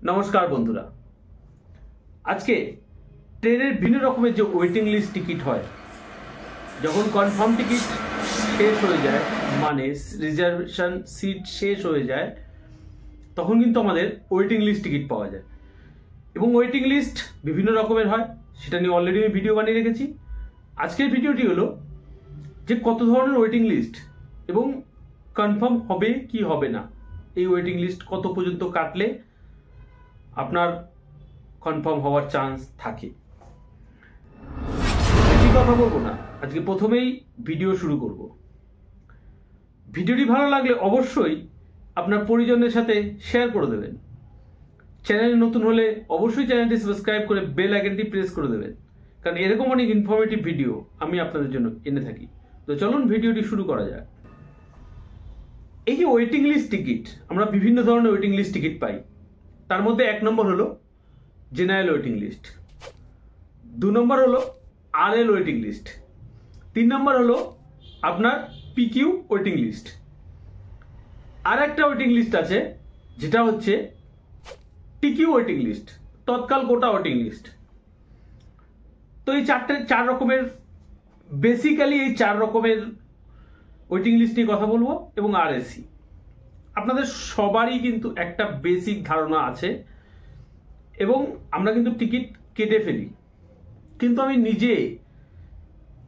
নমস্কার বন্ধুরা, আজকে ট্রেনের বিভিন্ন রকমের যে ওয়েটিং লিস্ট টিকিট হয়, যখন কনফার্ম টিকিট শেষ হয়ে যায়, মানে রিজার্ভেশন সিট শেষ হয়ে যায়, তখন কিন্তু আমাদের ওয়েটিং লিস্ট টিকিট পাওয়া যায়। এবং ওয়েটিং লিস্ট বিভিন্ন রকমের হয়, সেটা নিয়ে অলরেডি আমি ভিডিও বানিয়ে রেখেছি। আজকের ভিডিওটি হলো যে কত ধরনের ওয়েটিং লিস্ট এবং কনফার্ম হবে কি হবে না, এই ওয়েটিং লিস্ট কত পর্যন্ত কাটলে আপনার কনফার্ম হওয়ার চান্স থাকে। বেশি কথা বলবো না, আজকে প্রথমেই ভিডিও শুরু করব। ভিডিওটি ভালো লাগলে অবশ্যই আপনার পরিজনদের সাথে শেয়ার করে দেবেন। চ্যানেলে নতুন হলে অবশ্যই চ্যানেলটি সাবস্ক্রাইব করে বেল আইকনটি প্রেস করে দেবেন, কারণ এরকম অনেক ইনফরমেটিভ ভিডিও আমি আপনাদের জন্য এনে থাকি। তো চলুন ভিডিওটি শুরু করা যাক। এই যে ওয়েটিং লিস্ট টিকিট, আমরা বিভিন্ন ধরনের ওয়েটিং লিস্ট টিকিট পাই। তার মধ্যে 1 নম্বর হলো জেনারেল ওয়েটিং লিস্ট, 2 নম্বর হলো আরএল ওয়েটিং লিস্ট, 3 নম্বর হলো আপনার পিকিউ ওয়েটিং লিস্ট। আর একটা ওয়েটিং লিস্ট আছে যেটা হচ্ছে টিকিউ ওয়েটিং লিস্ট, তৎকাল কোটা ওয়েটিং লিস্ট। তো এই চার রকমের, বেসিক্যালি এই 4 রকমের ওয়েটিং লিস্ট নিয়ে কথা বলবো এবং আরএসি। আপনাদের সবারই কিন্তু একটা বেসিক ধারণা আছে এবং আমরা কিন্তু টিকিট কেটে ফেলি। কিন্তু আমি নিজে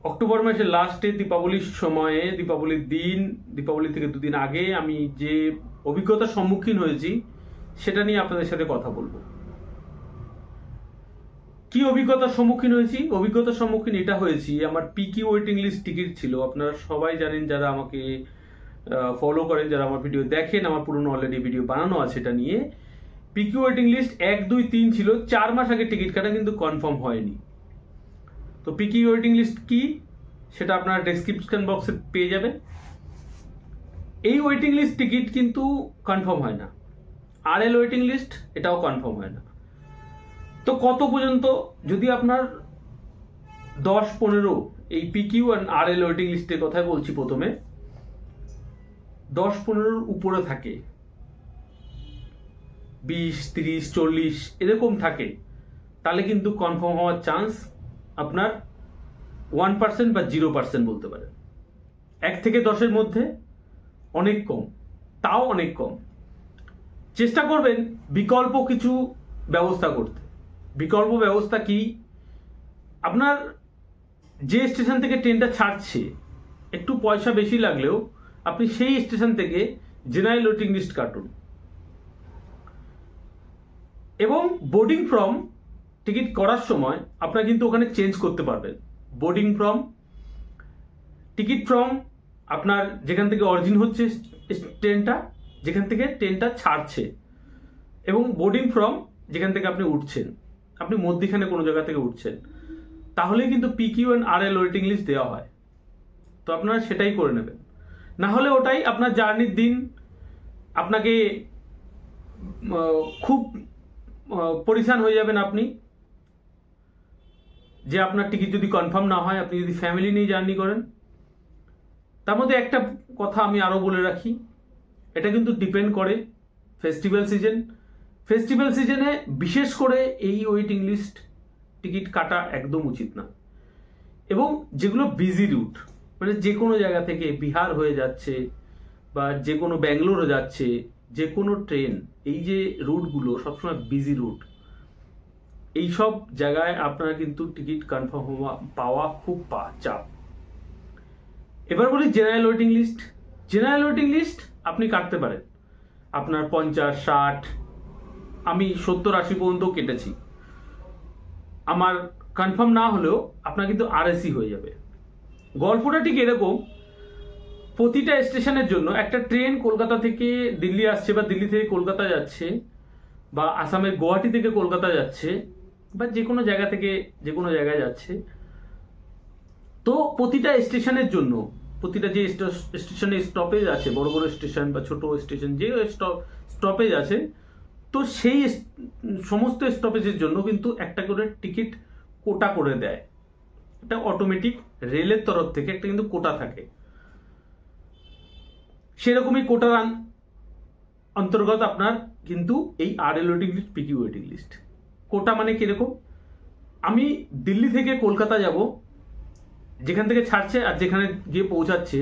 অক্টোবর মাসের লাস্টে দীপাবলির সময়ে, দীপাবলির দিন, দীপাবলি থেকে 2 দিন আগে আমি যে অভিজ্ঞতার সম্মুখীন হয়েছি সেটা নিয়ে আপনাদের সাথে কথা বলবো। কি অভিজ্ঞতার সম্মুখীন হয়েছি? অভিজ্ঞতার সম্মুখীন এটা হয়েছি, আমার পিকিউ ওয়েটিং লিস্ট টিকিট ছিল। আপনারা সবাই জানেন, যারা আমাকে ফলো করেন, যারা আমার ভিডিও দেখেন, আমার পুরনো অলরেডি ভিডিও বানানো আছে এটা নিয়ে। পিকিউ ওয়েটিং লিস্ট 1, 2, 3 ছিল, 4 মাস আগে টিকিট কাটা, কিন্তু কনফার্ম হয়নি। তো পিকিউ ওয়েটিং লিস্ট কি সেটা আপনারা ডেসক্রিপশন বক্সে পেয়ে যাবেন। এই ওয়েটিং লিস্ট টিকিট কিন্তু কনফার্ম হয় না। আরএল ওয়েটিং লিস্ট, এটাও কনফার্ম হয় না। তো কত পর্যন্ত, যদি আপনার 10-15, এই পিকিউ আর আরএল ওয়েটিং লিস্টের কথাই বলছি প্রথমে, 10-15 উপরে থাকে, 20, 30, 40 এরকম থাকে, তাহলে কিন্তু কনফার্ম হওয়ার চান্স আপনার 1% বা 0% বলতে পারেন। 1 থেকে 10-এর মধ্যে অনেক কম, তাও অনেক কম। চেষ্টা করবেন বিকল্প কিছু ব্যবস্থা করতে। বিকল্প ব্যবস্থা কি? আপনার যে স্টেশন থেকে ট্রেনটা ছাড়ছে, একটু পয়সা বেশি লাগলেও আপনি সেই স্টেশন থেকে জেনারেল ওয়েটিং লিস্ট কাটুন। এবং বোর্ডিং ফর্ম টিকিট করার সময় আপনারা কিন্তু ওখানে চেঞ্জ করতে পারবেন। বোর্ডিং ফর্ম, টিকিট ফর্ম আপনার যেখান থেকে অরিজিন হচ্ছে ট্রেনটা, যেখান থেকে ট্রেনটা ছাড়ছে, এবং বোর্ডিং ফর্ম যেখান থেকে আপনি উঠছেন, আপনি মধ্যখানে কোনো জায়গা থেকে উঠছেন, তাহলেই কিন্তু PQ and RL waiting list দেওয়া হয়। তো আপনারা সেটাই করে নেবেন। না হলে ওটাই আপনার জার্নির দিন আপনাকে খুব পরিশান হয়ে যাবেন আপনি, যে আপনার টিকিট যদি কনফার্ম না হয়, আপনি যদি ফ্যামিলি নিয়ে জার্নি করেন। তার মধ্যে একটা কথা আমি আরো বলে রাখি, এটা কিন্তু ডিপেন্ড করে ফেস্টিভ্যাল সিজন। ফেস্টিভ্যাল সিজনে বিশেষ করে এই ওয়েটিং লিস্ট টিকিট কাটা একদম উচিত না। এবং যেগুলো বিজি রুট, মানে যে কোনো জায়গা থেকে বিহার হয়ে যাচ্ছে বা যে কোনো ব্যাঙ্গালোরে যাচ্ছে, যে কোনো ট্রেন, এই যে রুটগুলো সবসময় বিজি রুট, এই সব জায়গায় আপনারা কিন্তু টিকিট কনফার্ম পাওয়া খুব চাপ। এবার বলি general waiting list. General waiting list আপনি কাটতে পারেন আপনার 50, 60, আমি 70, 80 পর্যন্ত কেটেছি। আমার কনফার্ম না হলেও আপনার কিন্তু আরএসি হয়ে যাবে। গল্পটা ঠিক এরকম, প্রতিটা স্টেশনের জন্য একটা ট্রেন কলকাতা থেকে দিল্লি আসছে, বা দিল্লি থেকে কলকাতা যাচ্ছে, বা আসামের গুয়াহাটি থেকে কলকাতা যাচ্ছে, বা যে কোনো জায়গা থেকে যে কোনো জায়গায় যাচ্ছে। তো প্রতিটা স্টেশনের জন্য, প্রতিটা যে স্টেশনে স্টপেজ আছে, বড় বড় স্টেশন বা ছোট স্টেশন যে স্টপেজ আছে, তো সেই সমস্ত স্টপেজের জন্য কিন্তু একটা করে টিকিট কোটা করে দেয়। এটা অটোমেটিক রেলের তরফ থেকে একটা কিন্তু কোটা থাকে। সেরকমই কোটার অন্তর্গত আপনার কিন্তু এই RL waiting list, PQ waiting list. Quota মানে কিরকম, আমি দিল্লি থেকে কলকাতা যাব, যেখান থেকে ছাড়ছে আর যেখানে গিয়ে পৌঁছাচ্ছে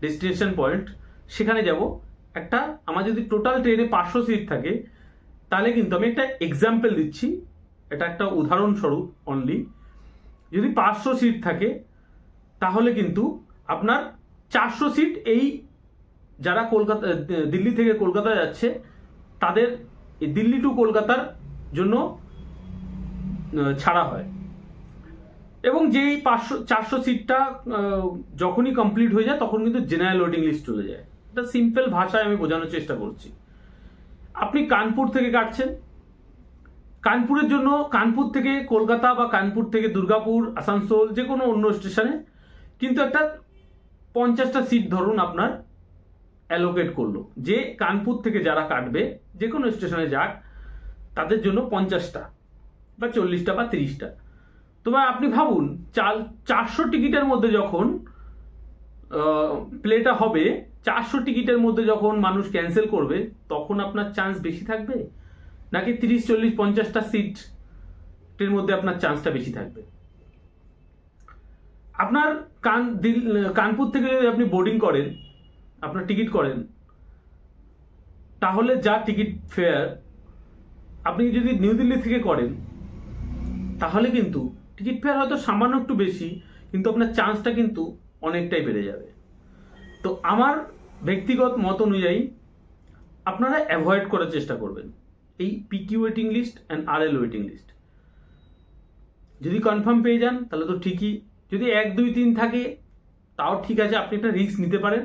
ডেস্টিনেশন পয়েন্ট সেখানে যাব, একটা আমার যদি টোটাল ট্রেনে 500 সিট থাকে, তাহলে কিন্তু আমি একটা এক্সাম্পল দিচ্ছি, এটা একটা উদাহরণস্বরূপ অনলি, যদি 500 সিট থাকে তাহলে কিন্তু আপনার 400 সিট এই যারা কলকাতা দিল্লি থেকে কলকাতা যাচ্ছে তাদের দিল্লি টু কলকাতার জন্য ছাড়া হয়, এবং যেই 400 সিটটা যখনই কমপ্লিট হয়ে যায় তখন কিন্তু জেনারেল ওয়েটিং লিস্ট চলে যায়। এটা সিম্পল ভাষায় আমি বোঝানোর চেষ্টা করছি। আপনি কানপুর থেকে কাটছেন, কানপুরের জন্য কানপুর থেকে কলকাতা বা কানপুর থেকে দুর্গাপুর, আসানসোল, যে কোনো অন্য স্টেশনে কিন্তু একটা 50টা সিট ধরুন আপনার অ্যালোকেট করলো, যে কানপুর থেকে যারা কাটবে যে কোনো স্টেশনে যাক তাদের জন্য 50টা বা 40টা বা 30টা। তবে আপনি ভাবুন 400 টিকিটের মধ্যে যখন প্লেটা হবে, 400 টিকিটের মধ্যে যখন মানুষ ক্যান্সেল করবে তখন আপনার চান্স বেশি থাকবে নাকি 30, 40, 50টা সিটের মধ্যে আপনার চান্সটা বেশি থাকবে? আপনার কানপুর থেকে যদি আপনি বোর্ডিং করেন, আপনার টিকিট করেন, তাহলে যা টিকিট ফেয়ার, আপনি যদি নিউ দিল্লি থেকে করেন তাহলে কিন্তু টিকিট ফেয়ার হয়তো সামান্য একটু বেশি, কিন্তু আপনার চান্সটা কিন্তু অনেকটাই বেড়ে যাবে। তো আমার ব্যক্তিগত মত অনুযায়ী আপনারা অ্যাভয়েড করার চেষ্টা করবেন এই PQ waiting list and RL waiting list. যদি কনফার্ম পেয়ে যান তাহলে তো ঠিকই, যদি 1, 2, 3 থাকে তাও ঠিক আছে, আপনি একটা রিস্ক নিতে পারেন,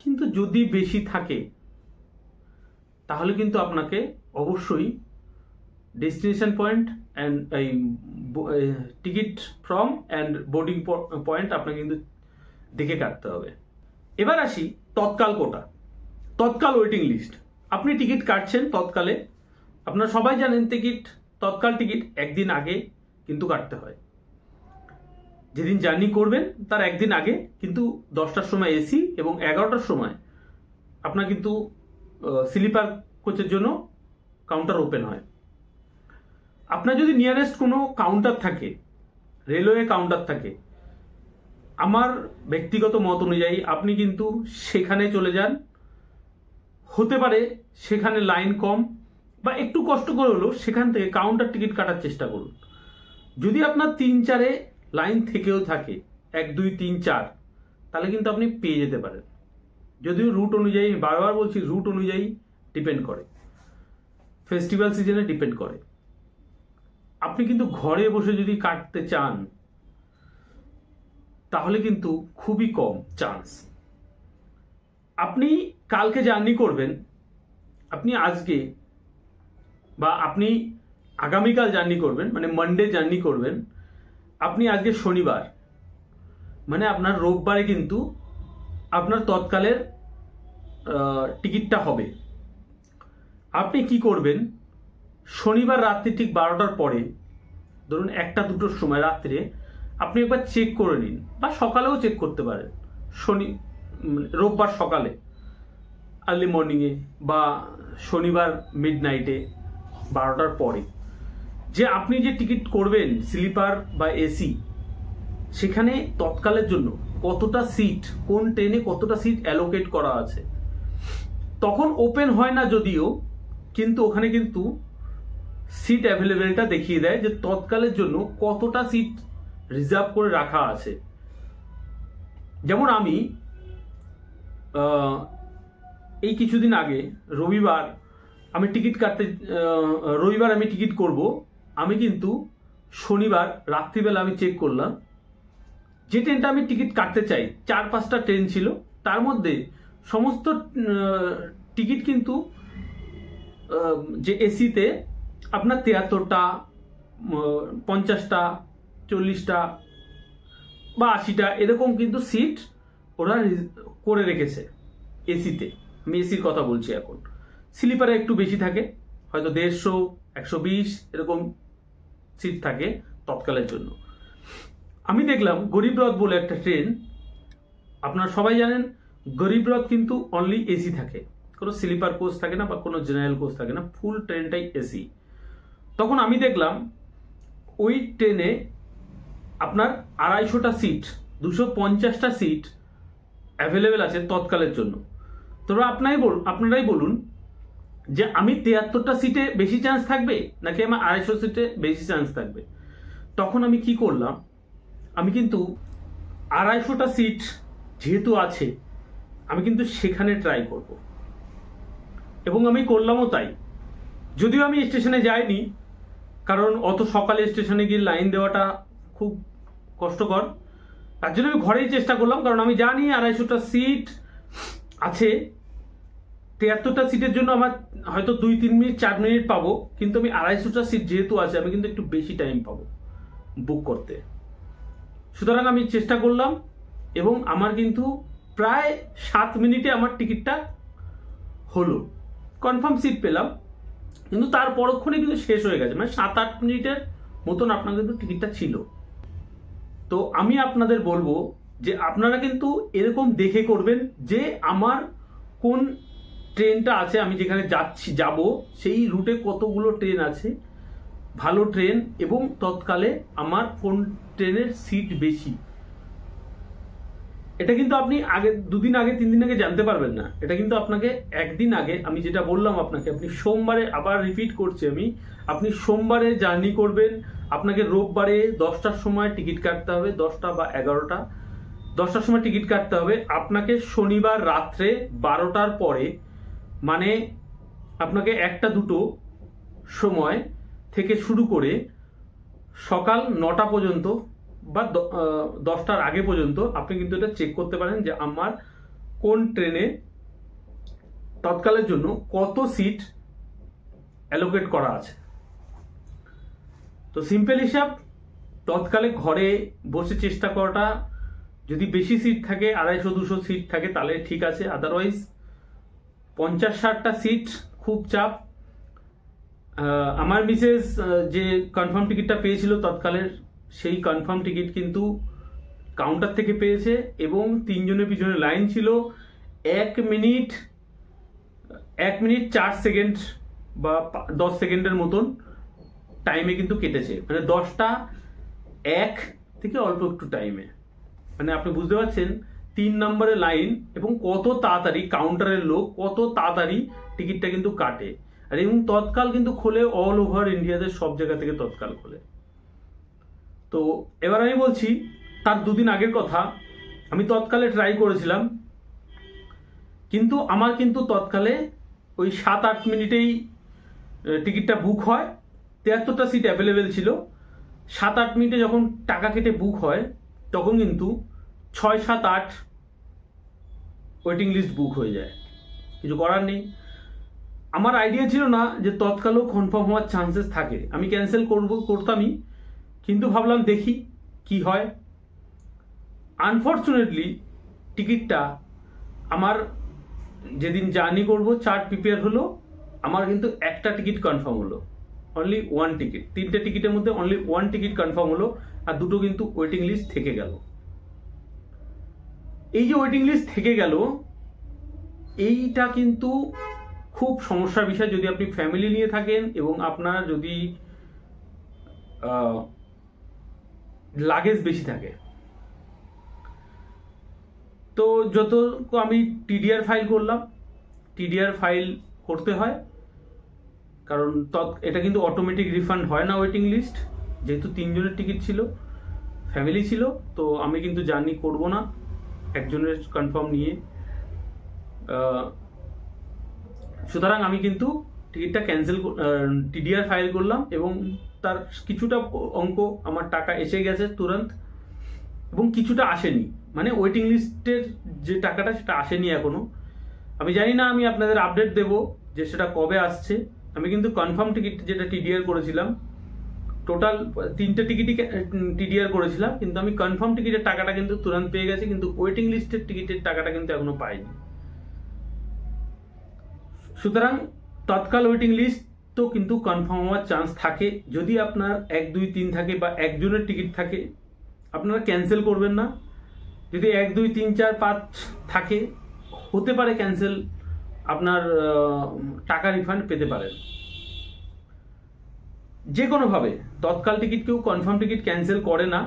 কিন্তু যদি বেশি থাকে তাহলে কিন্তু আপনাকে অবশ্যই ডেস্টিনেশন পয়েন্ট অ্যান্ড এই ticket from and boarding point আপনাকে কিন্তু দেখে কাটতে হবে। এবার আসি তৎকাল কোটা, তৎকাল ওয়েটিং লিস্ট। আপনি টিকিট কাটছেন তৎকালে, আপনারা সবাই জানেন তৎকাল টিকিট একদিন আগে কিন্তু কাটতে হয়, যেদিন জার্নি করবেন তার একদিন আগে কিন্তু 10টার সময় এসি এবং 11টার সময় আপনার কিন্তু স্লিপার কোচের জন্য কাউন্টার ওপেন হয়। আপনার যদি নিয়ারেস্ট কোনো কাউন্টার থাকে, রেলওয়ে কাউন্টার থাকে, আমার ব্যক্তিগত মত অনুযায়ী আপনি কিন্তু সেখানে চলে যান। হতে পারে সেখানে লাইন কম বা একটু কষ্ট করে হলেও সেখান থেকে কাউন্টার টিকিট কাটার চেষ্টা করুন। যদি আপনার 3-4-এ লাইন থেকেও থাকে, 1, 2, 3, 4, তাহলে কিন্তু আপনি পেয়ে যেতে পারেন। যদিও রুট অনুযায়ী, বারবার বলছি, রুট অনুযায়ী ডিপেন্ড করে, ফেস্টিভ্যাল সিজনে ডিপেন্ড করে। আপনি কিন্তু ঘরে বসে যদি কাটতে চান তাহলে কিন্তু খুবই কম চান্স। আপনি কালকে জার্নি করবেন, আপনি আজকে বা আপনি আগামীকাল জার্নি করবেন, মানে মানডে জার্নি করবেন, আপনি আজকে শনিবার, মানে আপনার রোববারে কিন্তু আপনার তৎকালের টিকিটটা হবে। আপনি কি করবেন, শনিবার রাত্রি ঠিক 12টার পরে, ধরুন 1টা 2টোর সময় রাত্রে আপনি একবার চেক করে নিন, বা সকালেও চেক করতে পারেন, রোববার সকালে আর্লি মর্নিংয়ে বা শনিবার মিড নাইটে 12টার পরে, যে আপনি যে টিকিট করবেন স্লিপার বা এসি, সেখানে তৎকালের জন্য কতটা সিট, কোন ট্রেনে কতটা সিট অ্যালোকেট করা আছে। তখন ওপেন হয় না যদিও, কিন্তু ওখানে কিন্তু সিট অ্যাভেলেবেলটা দেখিয়ে দেয় যে তৎকালের জন্য কতটা সিট রিজার্ভ করে রাখা আছে। যেমন আমি এই কিছুদিন আগে রবিবার আমি টিকিট করব, আমি কিন্তু শনিবার রাত্রিবেলা আমি চেক করলাম, যে ট্রেনটা আমি টিকিট কাটতে চাই 4-5টা ট্রেন ছিল, তার মধ্যে সমস্ত টিকিট কিন্তু যে এসিতে আপনার 73টা, 50টা, 40টা বা 80টা এরকম কিন্তু সিট ওরা করে রেখেছে এসিতে। আমি এসির কথা বলছি এখন। স্লিপারে একটু বেশি থাকে, হয়তো 150, 120 এরকম সিট থাকে তৎকালের জন্য। আমি দেখলাম গরিব রথ বলে একটা ট্রেন, আপনারা সবাই জানেন গরিব রথ কিন্তু অনলি এসি থাকে, কোনো স্লিপার কোচ থাকে না বা কোনো জেনারেল কোচ থাকে না, ফুল ট্রেনটাই এসি। তখন আমি দেখলাম ওই ট্রেনে আপনার 250টা সিট, 250টা সিট অ্যাভেলেবেল আছে তৎকালের জন্য। তবে আপনারাই বলুন যে আমি 73টা সিটে বেশি চান্স থাকবে নাকি আমার 250 সিটে বেশি চান্স থাকবে। তখন আমি কি করলাম, আমি কিন্তু 250টা সিট যেহেতু আছে আমি কিন্তু সেখানে ট্রাই করব, এবং আমি করলামও তাই। যদিও আমি স্টেশনে যাইনি, কারণ অত সকালে স্টেশনে গিয়ে লাইন দেওয়াটা খুব কষ্টকর, তার জন্য আমি ঘরেই চেষ্টা করলাম। কারণ আমি জানি 250টা সিট আছে, 73টা সিটের জন্য আমার হয়তো 2-3 মিনিট 4 মিনিট পাবো, কিন্তু আমি 250টা সিট যেহেতু আছে আমি কিন্তু একটু বেশি টাইম পাবো বুক করতে। সুতরাং আমি চেষ্টা করলাম এবং আমার কিন্তু প্রায় 7 মিনিটে আমার টিকিটটা হলো, কনফার্ম সিট পেলাম, কিন্তু তার পরক্ষণে কিন্তু শেষ হয়ে গেছে, মানে 7-8 মিনিটের মতন আপনার কিন্তু টিকিটটা ছিল। তো আমি আপনাদের বলবো যে আপনারা কিন্তু এরকম দেখে করবেন যে আমার কোন ট্রেনটা আছে, আমি যেখানে যাব সেই রুটে কতগুলো ট্রেন আছে ভালো ট্রেন, এবং তৎকালে আমার কোন ট্রেনের সিট বেশি। এটা কিন্তু আপনি আগে 2 দিন আগে 3 দিন আগে জানতে পারবেন না, এটা কিন্তু আপনাকে একদিন আগে, আমি যেটা বললাম আপনাকে, আপনি সোমবারে, আবার রিপিট করছি আমি, আপনি সোমবারে জার্নি করবেন, আপনাকে রোববারে 10টার সময় টিকিট কাটতে হবে, 10টা বা 11টা, 10টার সময় টিকিট কাটতে হবে। আপনাকে শনিবার রাত্রে 12টার পরে, মানে আপনাকে 1টা-2টো সময় থেকে শুরু করে সকাল 9টা পর্যন্ত বা 10টার আগে পর্যন্ত আপনি কিন্তু এটা চেক করতে পারেন যে আমার কোন ট্রেনে তৎকালের জন্য কত সিট অ্যালোকেট করা আছে। তো সিম্পল হিসাব, তৎকালে ঘরে বসে চেষ্টা করাটা, যদি বেশি সিট থাকে 250-200 সিট থাকে তাহলে ঠিক আছে, আদারওয়াইজ 50-60টা সিট খুব চাপ। আমার মিসেস যে কনফার্ম টিকিটটা পেয়েছিল তৎকালের, সেই কনফার্ম টিকিট কিন্তু কাউন্টার থেকে পেয়েছে, এবং 3 জনের পিছনে লাইন ছিল। 1 মিনিট 4 সেকেন্ড বা 10 সেকেন্ডের মতন টাইমে কিন্তু কেটেছে, মানে 10টা 1 থেকে অল্প একটু টাইমে, মানে আপনি বুঝতে পারছেন 3 নম্বরের লাইন, এবং কত তাড়াতাড়ি কাউন্টারের লোক কত তাড়াতাড়ি টিকিটটা কিন্তু কাটে। আর এবং তৎকাল কিন্তু খোলে অল ওভার ইন্ডিয়াতে, সব জায়গা থেকে তৎকাল খোলে। তো এবার আমি বলছি তার 2 দিন আগের কথা, আমি তৎকালে ট্রাই করেছিলাম, কিন্তু আমার কিন্তু তৎকালে ওই 7-8 মিনিটেই টিকিটটা বুক হয়। 73টা সিট অ্যাভেলেবেল ছিল, 7-8 মিনিটে যখন টাকা কেটে বুক হয় তখন কিন্তু 6-7-8 ওয়েটিং লিস্ট বুক হয়ে যায়। কিছু করার নেই, আমার আইডিয়া ছিল না যে তৎকালেও কনফার্ম হওয়ার চান্সেস থাকে। আমি ক্যান্সেল করতামই, কিন্তু ভাবলাম দেখি কি হয়। আনফর্চুনেটলি টিকিটটা আমার যেদিন জার্নি করব চার্ট প্রিপেয়ার হলো, আমার কিন্তু একটা টিকিট কনফার্ম হলো, অনলি 1 টিকিট। 3টে টিকিটের মধ্যে অনলি 1 টিকিট কনফার্ম হলো, আর 2টো কিন্তু ওয়েটিং লিস্ট থেকে গেল। এই যে ওয়েটিং লিস্ট থেকে গেল, এইটা কিন্তু খুব সমস্যার বিষয় যদি আপনি ফ্যামিলি নিয়ে থাকেন এবং আপনার যদি লাগেজ বেশি থাকে। তো যত আমি টিডিআর ফাইল করলাম, টিডিআর ফাইল করতে হয়, কারণ এটা কিন্তু অটোমেটিক রিফান্ড হয় না ওয়েটিং লিস্ট, যেহেতু 3 জনের টিকিট ছিল, ফ্যামিলি ছিল, তো আমি কিন্তু জার্নি করব না একজনের কনফার্ম নিয়ে। সুতরাং আমি কিন্তু টিকিটটা ক্যান্সেল, টিডিআর ফাইল করলাম, এবং তার কিছুটা অঙ্ক আমার টাকা এসে গেছে তুরন্ত, এবং কিছুটা আসেনি, মানে ওয়েটিং লিস্টের যে টাকাটা সেটা আসেনি এখনো। আমি জানি না, আমি আপনাদের আপডেট দেব যে সেটা কবে আসছে। আমি কিন্তু কনফার্ম টিকিট যেটা টিডিআর করেছিলাম, টোটাল 3টে টিকিটই টিডিআর করেছিলাম, কিন্তু আমি কনফার্ম টিকিটের টাকাটা কিন্তু তুরন্ত পেয়ে গেছি, কিন্তু ওয়েটিং লিস্টের টিকিটের টাকাটা কিন্তু এখনো পাইনি। সুতরাং তৎকাল ওয়েটিং লিস্ট তো কিন্তু কনফার্ম হওয়ার চান্স থাকে। যদি আপনার 1, 2, 3 থাকে বা একজনের টিকিট থাকে, আপনারা ক্যান্সেল করবেন না। যদি 1, 2, 3, 4, 5 থাকে, হতে পারে ক্যান্সেল আপনার টাকা রিফান্ড পেতে পারেন। যে কোনোভাবে তৎকাল টিকিট কেউ কনফার্ম টিকিট ক্যান্সেল করে না,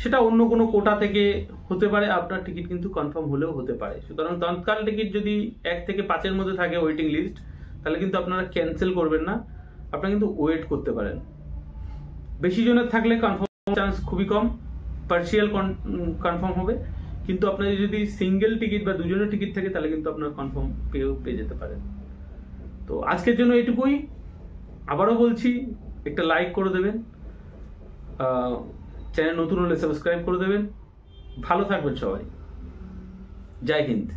সেটা অন্য কোনো কোটা থেকে হতে পারে, আপনার টিকিট কিন্তু কনফার্ম হলেও হতে পারে। সুতরাং তৎকাল টিকিট যদি 1 থেকে 5-এর মধ্যে থাকে ওয়েটিং লিস্ট, তাহলে কিন্তু আপনারা ক্যান্সেল করবেন না, আপনারা কিন্তু ওয়েট করতে পারেন। বেশি জনের থাকলে কনফার্ম চান্স খুবই কম, পার্সিয়াল কনফার্ম হবে, কিন্তু আপনার যদি সিঙ্গেল টিকিট বা দুজনের টিকিট থাকে তাহলে কিন্তু আপনার কনফার্ম পেয়ে যেতে পারেন। তো আজকের জন্য এটুকুই। আবারও বলছি, একটা লাইক করে দেবেন, চ্যানেল নতুন হলে সাবস্ক্রাইব করে দেবেন। ভালো থাকবেন সবাই। জয় হিন্দ।